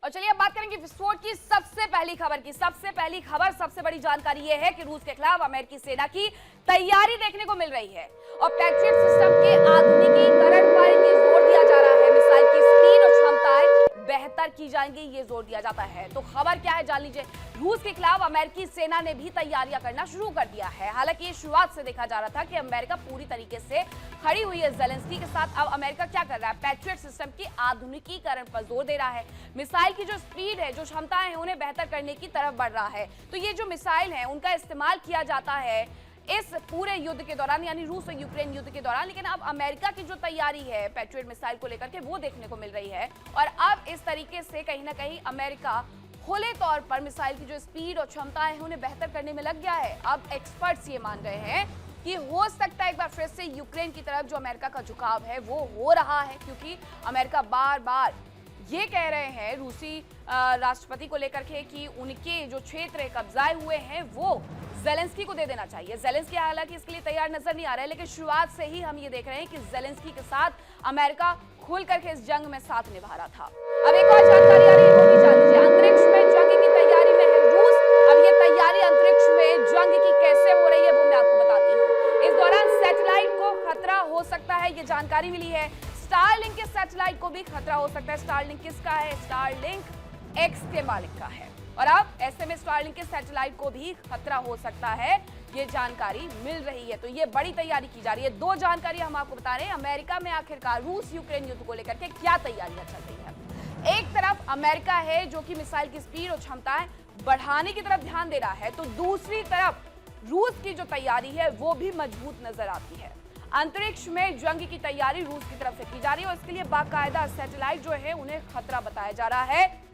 और चलिए अब बात करेंगे विस्फोट की सबसे पहली खबर की। सबसे पहली खबर, सबसे बड़ी जानकारी यह है कि रूस के खिलाफ अमेरिकी सेना की तैयारी देखने को मिल रही है और पैट्रियट सिस्टम के आधुनिकीकरण पर यह जोर दिया जा रहा है। मिसाइल की स्पीड और क्षमताएं बेहतर की जाएंगी, ये जोर दिया जाता है। तो खबर क्या है जान लीजिए। रूस के खिलाफ अमेरिकी सेना ने भी तैयारियां करना शुरू कर दिया है। हालांकि ये शुरुआत से देखा जा रहा था कि अमेरिका पूरी तरीके से खड़ी हुई है ज़ेलेंस्की के साथ। अब अमेरिका क्या कर रहा है, पैट्रियट सिस्टम के आधुनिकीकरण पर जोर दे रहा है। मिसाइल की जो स्पीड है, जो क्षमताएं हैं, उन्हें बेहतर करने की तरफ बढ़ रहा है। तो ये जो मिसाइल है उनका इस्तेमाल किया जाता है इस पूरे युद्ध के दौरान, यानी रूस और यूक्रेन युद्ध के दौरान। लेकिन अब अमेरिका की जो तैयारी है पैट्रियट मिसाइल को लेकर के, वो देखने को मिल रही है। और अब इस तरीके से कहीं ना कहीं अमेरिका खुले तौर पर मिसाइल की जो स्पीड और क्षमताएं हैं उन्हें बेहतर करने में लग गया है। अब एक्सपर्ट्स ये मान रहे हैं कि हो सकता है एक बार फिर से यूक्रेन की तरफ जो अमेरिका का झुकाव है वो हो रहा है, क्योंकि अमेरिका बार बार ये कह रहे हैं रूसी राष्ट्रपति को लेकर के कि उनके जो क्षेत्र कब्जाए हुए हैं वो ज़ेलेंस्की को दे देना चाहिए। ज़ेलेंस्की हालांकि इसके लिए तैयार नजर नहीं आ रहा है, लेकिन शुरुआत से ही हम ये देख रहे हैं कि ज़ेलेंस्की के साथ अमेरिका खुल करके इस जंग में साथ निभा रहा था। अब एक और जानकारी आ रही है, वो भी जान लीजिए। अंतरिक्ष में जंग की तैयारी में है रूस। अब ये तैयारी अंतरिक्ष में जंग की कैसे हो रही है वो मैं आपको बताती हूँ। इस दौरान सैटेलाइट को खतरा हो सकता है, ये जानकारी मिली है। स्टारलिंक के सैटेलाइट को भी खतरा हो सकता है। स्टारलिंक किसका है? स्टारलिंक एक्स के मालिक का है। और अब ऐसे में स्टारलिंक के सैटेलाइट को भी खतरा हो सकता है, ये जानकारी मिल रही है। तो ये बड़ी तैयारी की जा रही है। दो जानकारी हम आपको बता रहे हैं। अमेरिका में आखिरकार रूस यूक्रेन युद्ध को लेकर के क्या तैयारियां चल रही है। एक तरफ अमेरिका है जो कि मिसाइल की स्पीड और क्षमताएं बढ़ाने की तरफ ध्यान दे रहा है, तो दूसरी तरफ रूस की जो तैयारी है वो भी मजबूत नजर आती है। अंतरिक्ष में जंग की तैयारी रूस की तरफ से की जा रही है और इसके लिए बाकायदा सैटेलाइट जो है उन्हें खतरा बताया जा रहा है।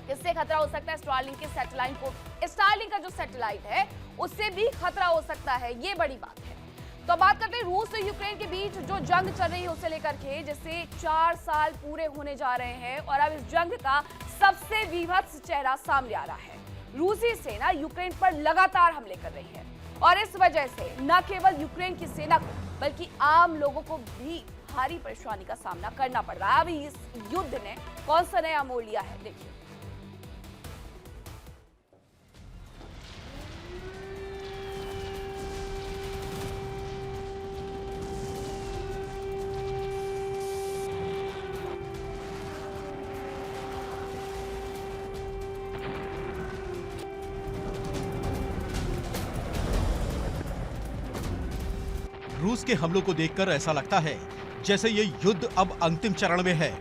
इससे खतरा हो सकता है स्टारलिंक के सैटेलाइट को, स्टारलिंक का जो सैटेलाइट है उससे भी खतरा हो सकता है, ये बड़ी बात है। तो बात करते हैं रूस और यूक्रेन के बीच जो जंग चल रही है उसे लेकर के, जिससे 4 साल पूरे होने जा रहे हैं और अब इस जंग का सबसे विभत्स चेहरा सामने आ रहा है। रूसी सेना यूक्रेन पर लगातार हमले कर रही है और इस वजह से न केवल यूक्रेन की सेना को बल्कि आम लोगों को भी भारी परेशानी का सामना करना पड़ रहा है। अभी इस युद्ध ने कौन सा नया मोड़ लिया है, देखिए। रूस के हमलों को देखकर ऐसा लगता है जैसे ये युद्ध अब अंतिम चरण में है।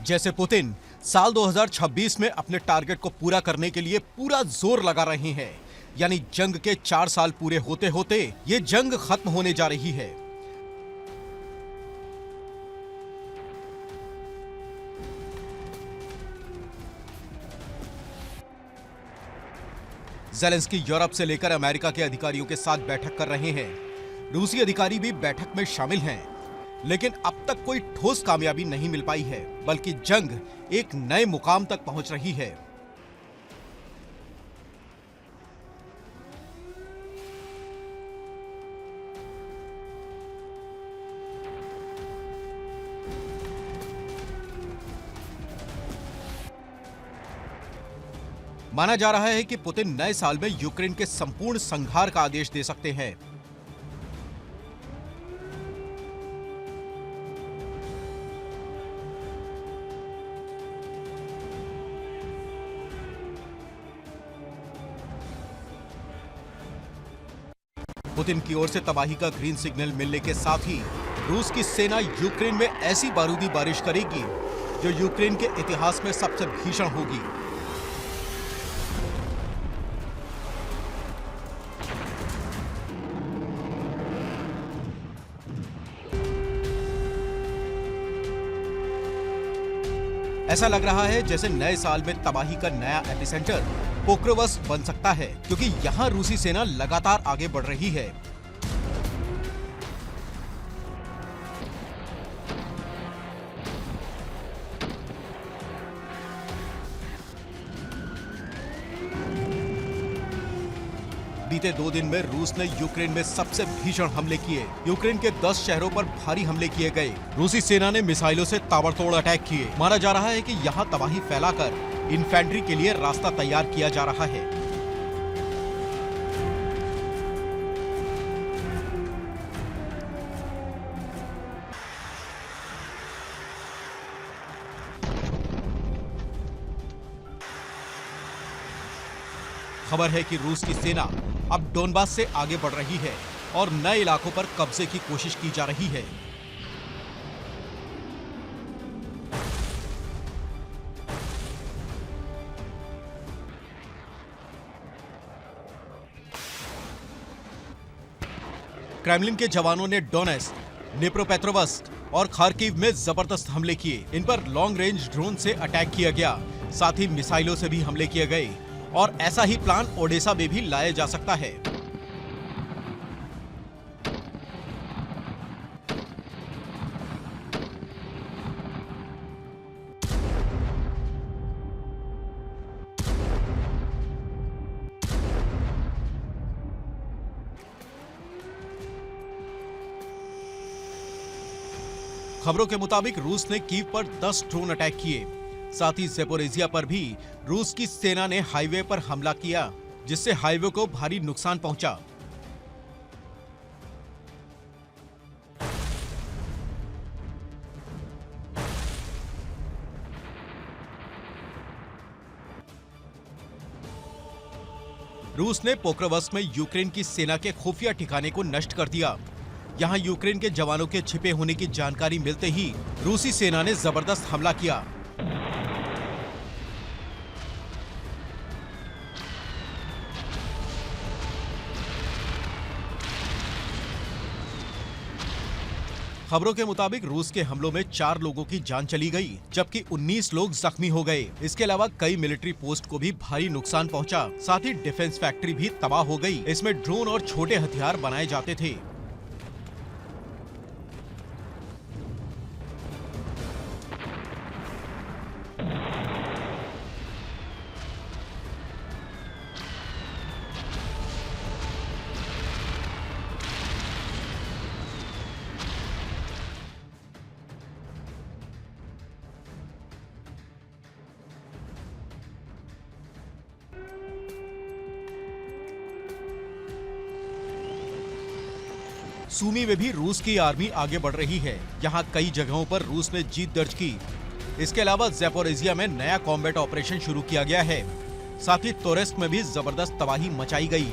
जैसे पुतिन साल 2026 में अपने टारगेट को पूरा करने के लिए पूरा जोर लगा रहे हैं, यानी जंग के 4 साल पूरे होते होते ये जंग खत्म होने जा रही है। ज़ेलेंस्की यूरोप से लेकर अमेरिका के अधिकारियों के साथ बैठक कर रहे हैं। रूसी अधिकारी भी बैठक में शामिल हैं, लेकिन अब तक कोई ठोस कामयाबी नहीं मिल पाई है, बल्कि जंग एक नए मुकाम तक पहुंच रही है। माना जा रहा है कि पुतिन नए साल में यूक्रेन के संपूर्ण संहार का आदेश दे सकते हैं। पुतिन की ओर से तबाही का ग्रीन सिग्नल मिलने के साथ ही रूस की सेना यूक्रेन में ऐसी बारूदी बारिश करेगी जो यूक्रेन के इतिहास में सबसे भीषण होगी। ऐसा लग रहा है जैसे नए साल में तबाही का नया एपिसेंटर पोक्रोवस्क बन सकता है, क्योंकि यहां रूसी सेना लगातार आगे बढ़ रही है। बीते 2 दिन में रूस ने यूक्रेन में सबसे भीषण हमले किए। यूक्रेन के 10 शहरों पर भारी हमले किए गए। रूसी सेना ने मिसाइलों से ताबड़तोड़ अटैक किए। माना जा रहा है कि यहाँ तबाही फैलाकर इन्फेंट्री के लिए रास्ता तैयार किया जा रहा है। खबर है कि रूस की सेना अब डोनबास से आगे बढ़ रही है और नए इलाकों पर कब्जे की कोशिश की जा रही है। क्रेमलिन के जवानों ने डोनेट्स्क, निप्रोपेट्रोव्स्क और खार्किव में जबरदस्त हमले किए। इन पर लॉन्ग रेंज ड्रोन से अटैक किया गया, साथ ही मिसाइलों से भी हमले किए गए और ऐसा ही प्लान ओडेसा में भी लाया जा सकता है। खबरों के मुताबिक रूस ने कीव पर 10 ड्रोन अटैक किए। साथ ही ज़ेपोरिज़िया पर भी रूस की सेना ने हाईवे पर हमला किया, जिससे हाईवे को भारी नुकसान पहुंचा। रूस ने पोक्रोव्स्क में यूक्रेन की सेना के खुफिया ठिकाने को नष्ट कर दिया। यहां यूक्रेन के जवानों के छिपे होने की जानकारी मिलते ही रूसी सेना ने जबरदस्त हमला किया। खबरों के मुताबिक रूस के हमलों में 4 लोगों की जान चली गई, जबकि 19 लोग जख्मी हो गए। इसके अलावा कई मिलिट्री पोस्ट को भी भारी नुकसान पहुंचा। साथ ही डिफेंस फैक्ट्री भी तबाह हो गई। इसमें ड्रोन और छोटे हथियार बनाए जाते थे। सूमी में भी रूस की आर्मी आगे बढ़ रही है। यहाँ कई जगहों पर रूस ने जीत दर्ज की। इसके अलावा ज़ेपोरिज़िया में नया कॉम्बैट ऑपरेशन शुरू किया गया है। साथ ही तोरेस्क में भी जबरदस्त तबाही मचाई गई।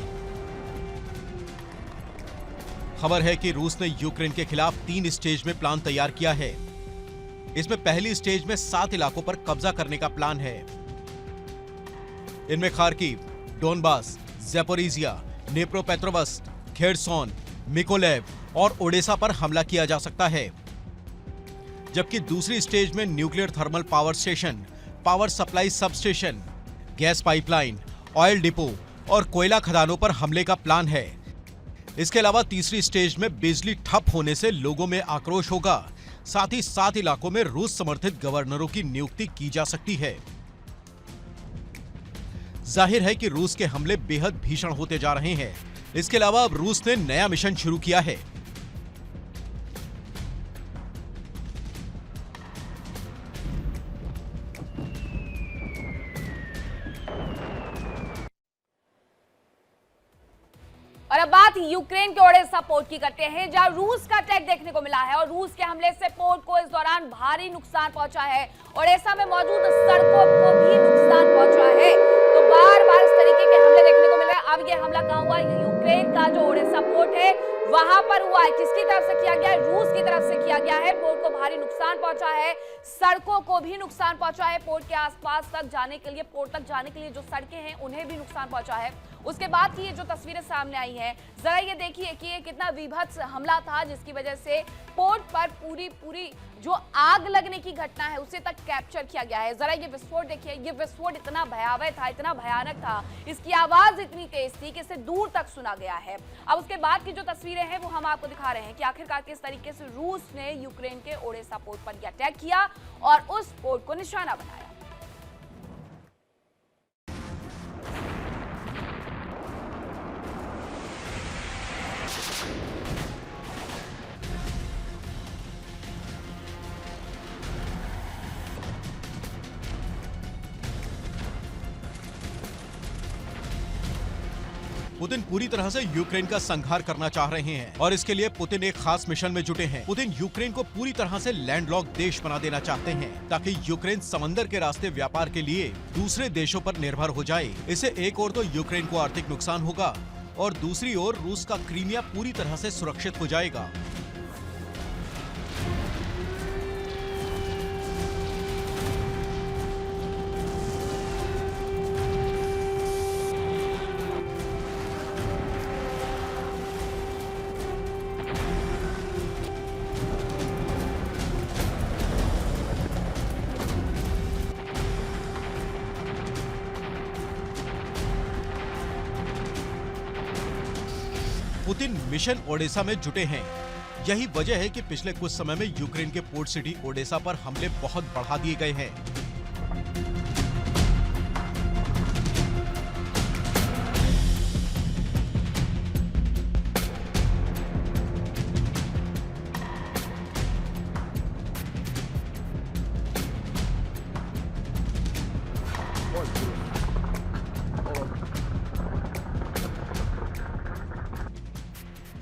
खबर है कि रूस ने यूक्रेन के खिलाफ 3 स्टेज में प्लान तैयार किया है। इसमें पहली स्टेज में 7 इलाकों पर कब्जा करने का प्लान है। इनमें Kharkiv, Donbas, Zaporizhzhia, निप्रोपेट्रोव्स्क, Kherson, Mykolaiv और ओडेसा पर हमला किया जा सकता है। जबकि दूसरी स्टेज में nuclear thermal power station, power supply sub station, gas pipeline, oil depot और कोयला खदानों पर हमले का प्लान है। इसके अलावा तीसरी स्टेज में बिजली ठप होने से लोगों में आक्रोश होगा। साथ ही 7 इलाकों में रूस समर्थित गवर्नरों की नियुक्ति की जा सकती है। जाहिर है कि रूस के हमले बेहद भीषण होते जा रहे हैं। इसके अलावा अब रूस ने नया मिशन शुरू किया है। और अब बात यूक्रेन के ओडेसा पोर्ट की करते हैं, जहां रूस का अटैक देखने को मिला है और रूस के हमले से पोर्ट को इस दौरान भारी नुकसान पहुंचा है। ओडेसा में मौजूद सड़कों को भी नुकसान पहुंचा है। तो बार बार इस तरीके के हमले देखने को मिल रहे हैं। अब ये हमला कहां हुआ? यूक्रेन का जो ओडेसा पोर्ट है वहां पर हुआ है। किसकी तरफ से किया गया है? रूस की तरफ से किया गया है। पोर्ट को भारी नुकसान पहुंचा है, सड़कों को भी नुकसान पहुंचा है। पोर्ट के आसपास तक जाने के लिए, पोर्ट तक जाने के लिए जो सड़कें हैं उन्हें भी नुकसान पहुंचा है। उसके बाद की ये जो तस्वीरें सामने आई हैं, जरा ये देखिए कि ये कितना विभत्स हमला था, जिसकी वजह से पोर्ट पर पूरी जो आग लगने की घटना है उसे तक कैप्चर किया गया है। जरा ये विस्फोट देखिए, ये विस्फोट इतना भयावह था, इतना भयानक था, इसकी आवाज इतनी तेज थी कि इसे दूर तक सुना गया है। अब उसके बाद की जो तस्वीरें हैं वो हम आपको दिखा रहे हैं कि आखिरकार किस तरीके से रूस ने यूक्रेन के ओडेसा पोर्ट पर यह अटैक किया और उस पोर्ट को निशाना बनाया। पुतिन पूरी तरह से यूक्रेन का संहार करना चाह रहे हैं और इसके लिए पुतिन एक खास मिशन में जुटे हैं। पुतिन यूक्रेन को पूरी तरह से लैंडलॉक देश बना देना चाहते हैं ताकि यूक्रेन समंदर के रास्ते व्यापार के लिए दूसरे देशों पर निर्भर हो जाए। इससे एक ओर तो यूक्रेन को आर्थिक नुकसान होगा और दूसरी ओर रूस का क्रीमिया पूरी तरह से सुरक्षित हो जाएगा। पुतिन मिशन ओडेसा में जुटे हैं। यही वजह है कि पिछले कुछ समय में यूक्रेन के पोर्ट सिटी ओडेसा पर हमले बहुत बढ़ा दिए गए हैं।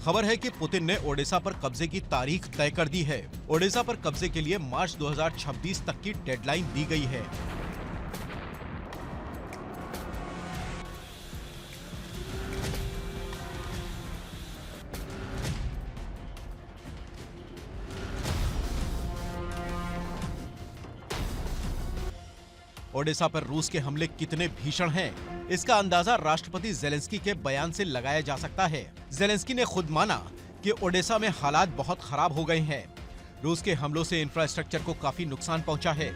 खबर है कि पुतिन ने ओडेसा पर कब्जे की तारीख तय कर दी है। ओडेसा पर कब्जे के लिए मार्च 2026 तक की डेडलाइन दी गई है। ओडेसा पर रूस के हमले कितने भीषण हैं, इसका अंदाजा राष्ट्रपति जेलेंस्की के बयान से लगाया जा सकता है। जेलेंस्की ने खुद माना कि ओडेसा में हालात बहुत खराब हो गए हैं। रूस के हमलों से इंफ्रास्ट्रक्चर को काफी नुकसान पहुंचा है।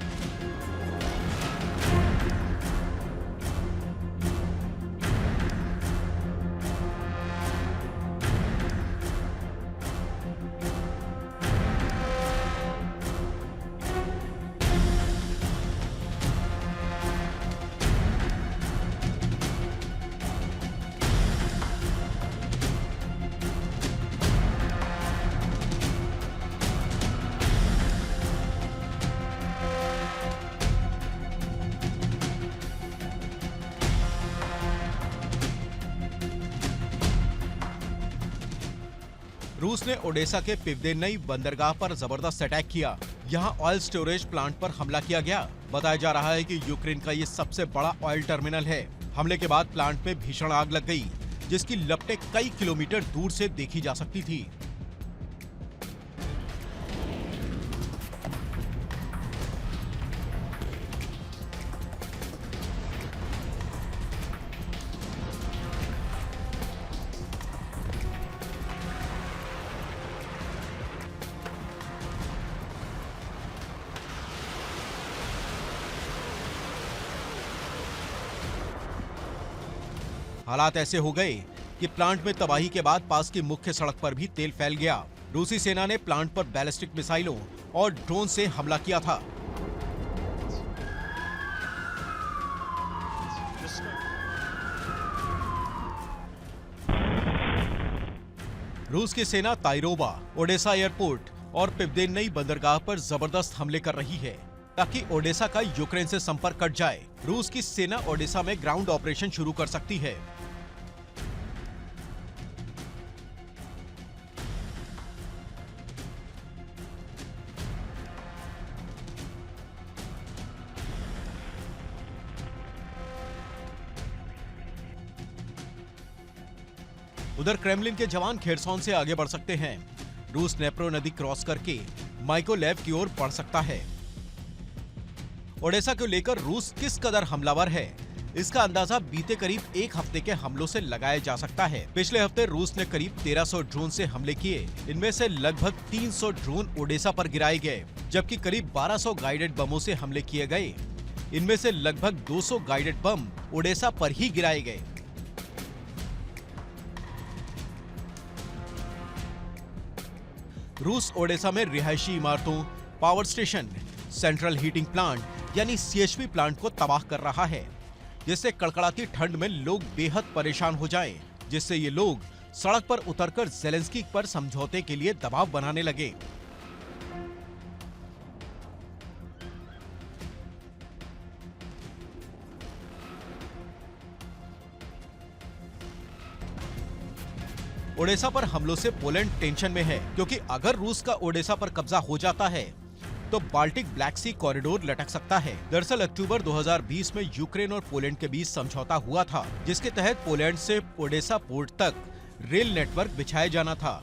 रूस ने ओडेसा के पिवदेन्नई बंदरगाह पर जबरदस्त अटैक किया। यहां ऑयल स्टोरेज प्लांट पर हमला किया गया। बताया जा रहा है कि यूक्रेन का ये सबसे बड़ा ऑयल टर्मिनल है। हमले के बाद प्लांट में भीषण आग लग गई, जिसकी लपटें कई किलोमीटर दूर से देखी जा सकती थी। हालात ऐसे हो गए कि प्लांट में तबाही के बाद पास की मुख्य सड़क पर भी तेल फैल गया। रूसी सेना ने प्लांट पर बैलिस्टिक मिसाइलों और ड्रोन से हमला किया था। रूस की सेना ताइरोबा, ओडेसा एयरपोर्ट और पिवदेन्नई बंदरगाह पर जबरदस्त हमले कर रही है ताकि ओडेसा का यूक्रेन से संपर्क कट जाए। रूस की सेना ओडेसा में ग्राउंड ऑपरेशन शुरू कर सकती है। उधर क्रेमलिन के जवान खेरसौन से आगे बढ़ सकते हैं। रूस नेप्रो नदी क्रॉस करके माइकोलेव की ओर बढ़ सकता है। ओडेसा को लेकर रूस किस कदर हमलावर है, इसका अंदाजा बीते करीब एक हफ्ते के हमलों से लगाया जा सकता है। पिछले हफ्ते रूस ने करीब 1300 ड्रोन से हमले किए। इनमें से लगभग 300 ड्रोन ओडेसा पर गिराए गए, जबकि करीब 1200 गाइडेड बमों से हमले किए गए। इनमें से लगभग 200 गाइडेड बम ओडेसा पर ही गिराए गए। रूस ओडेसा में रिहायशी इमारतों, power station, central heating plant यानी सीएचपी प्लांट को तबाह कर रहा है, जिससे कड़कड़ाती ठंड में लोग बेहद परेशान हो जाएं, जिससे ये लोग सड़क पर उतरकर जेलेंस्की पर समझौते के लिए दबाव बनाने लगे। ओडेसा पर हमलों से पोलैंड टेंशन में है, क्योंकि अगर रूस का ओडेसा पर कब्जा हो जाता है तो बाल्टिक ब्लैक सी कॉरिडोर लटक सकता है। दरअसल अक्टूबर 2020 में यूक्रेन और पोलैंड के बीच समझौता हुआ था, जिसके तहत पोलैंड से ओडेसा पोर्ट तक रेल नेटवर्क बिछाया जाना था।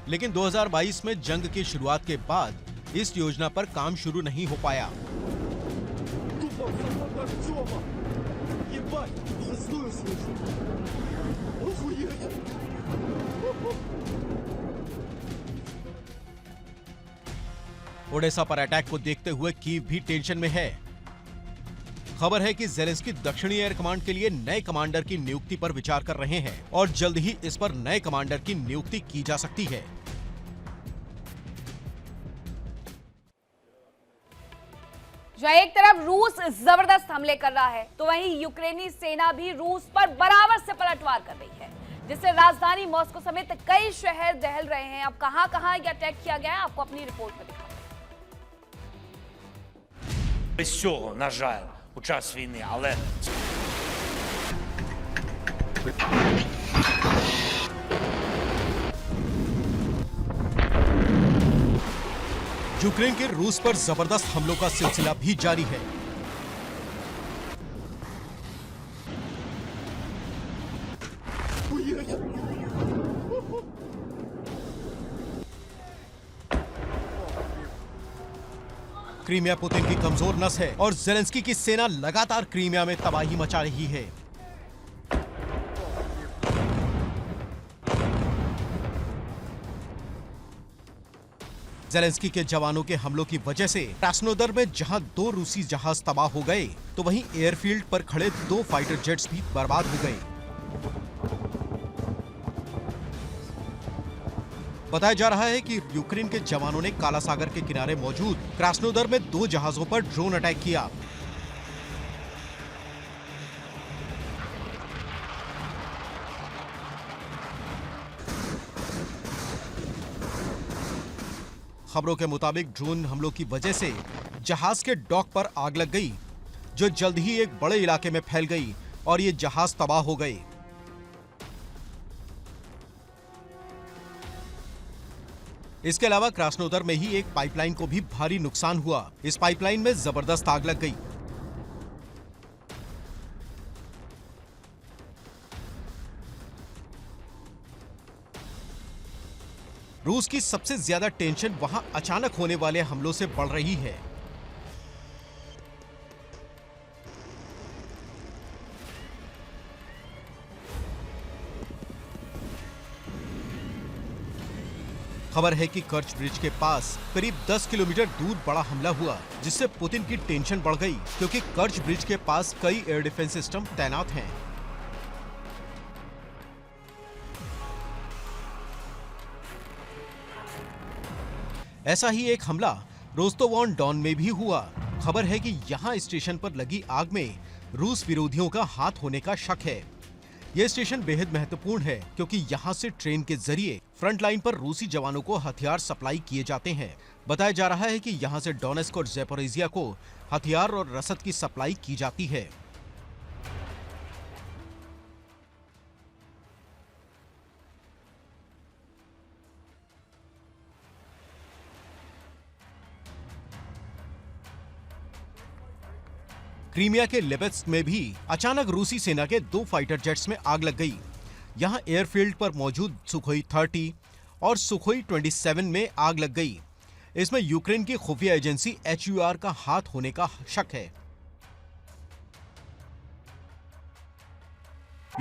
लेकिन 2022 में जंग की शुरुआत के बाद इस योजना पर काम शुरू नहीं हो पाया। ओडेसा पर अटैक को देखते हुए कीव भी टेंशन में है। खबर है कि ज़ेलेंस्की दक्षिणी एयर कमांड के लिए नए कमांडर की नियुक्ति पर विचार कर रहे हैं और जल्द ही इस पर नए कमांडर की नियुक्ति की जा सकती है। जहां एक तरफ रूस जबरदस्त हमले कर रहा है, तो वहीं यूक्रेनी सेना भी रूस पर बराबर से पलटवार कर रही है, जिससे राजधानी मॉस्को समेत कई शहर दहल रहे हैं। अब कहां-कहां ये अटैक किया गया है, आपको अपनी रिपोर्ट में दिखाते हैं। Без цього, на жаль, у час війни, але यूक्रेन के रूस पर जबरदस्त हमलों का सिलसिला भी जारी है। क्रीमिया पुतिन की कमजोर नस है और ज़ेलेंस्की की सेना लगातार क्रीमिया में तबाही मचा रही है। ज़ेलेंस्की के जवानों के हमलों की वजह से क्रास्नोदर में जहां 2 रूसी जहाज तबाह हो गए, तो वहीं एयरफील्ड पर खड़े 2 फाइटर जेट्स भी बर्बाद हो गए। बताया जा रहा है कि यूक्रेन के जवानों ने काला सागर के किनारे मौजूद क्रास्नोदर में 2 जहाजों पर ड्रोन अटैक किया। खबरों के मुताबिक ड्रोन हमलों की वजह से जहाज के डॉक पर आग लग गई, जो जल्द ही एक बड़े इलाके में फैल गई और ये जहाज तबाह हो गए। इसके अलावा क्रास्नोदर में ही एक पाइपलाइन को भी भारी नुकसान हुआ। इस पाइपलाइन में जबरदस्त आग लग गई। रूस की सबसे ज्यादा टेंशन वहां अचानक होने वाले हमलों से बढ़ रही है। खबर है कि कर्च ब्रिज के पास करीब 10 किलोमीटर दूर बड़ा हमला हुआ, जिससे पुतिन की टेंशन बढ़ गई, क्योंकि कर्च ब्रिज के पास कई एयर डिफेंस सिस्टम तैनात हैं। ऐसा ही एक हमला रोस्तोव-ऑन-डॉन में भी हुआ। खबर है कि यहां स्टेशन पर लगी आग में रूस विरोधियों का हाथ होने का शक है। यह स्टेशन बेहद महत्वपूर्ण है, क्योंकि यहां से ट्रेन के जरिए फ्रंट लाइन पर रूसी जवानों को हथियार सप्लाई किए जाते हैं। बताया जा रहा है कि यहां से डोनेस्क और ज़ैपोरिज़िया को हथियार और रसद की सप्लाई की जाती है। क्रीमिया के लिबेत्स्क में भी अचानक रूसी सेना के 2 फाइटर जेट्स में आग लग गई। यहां एयरफील्ड पर मौजूद सुखोई 30 और सुखोई 27 में आग लग गई। इसमें यूक्रेन की खुफिया एजेंसी HUR का हाथ होने का शक है।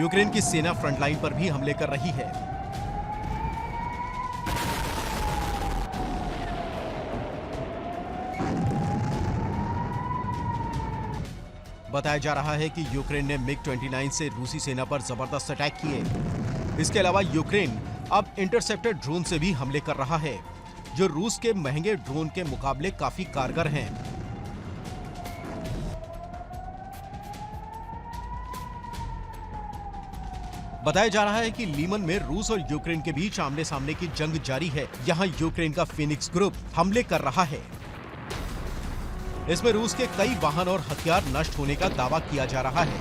यूक्रेन की सेना फ्रंटलाइन पर भी हमले कर रही है। बताया जा रहा है कि यूक्रेन ने MiG-29 से रूसी सेना पर जबरदस्त अटैक किए। इसके अलावा यूक्रेन अब इंटरसेप्टर ड्रोन से भी हमले कर रहा है, जो रूस के महंगे ड्रोन के मुकाबले काफी कारगर हैं। बताया जा रहा है कि लीमन में रूस और यूक्रेन के बीच आमने सामने की जंग जारी है। यहां यूक्रेन का फिनिक्स ग्रुप हमले कर रहा है। इसमें रूस के कई वाहन और हथियार नष्ट होने का दावा किया जा रहा है।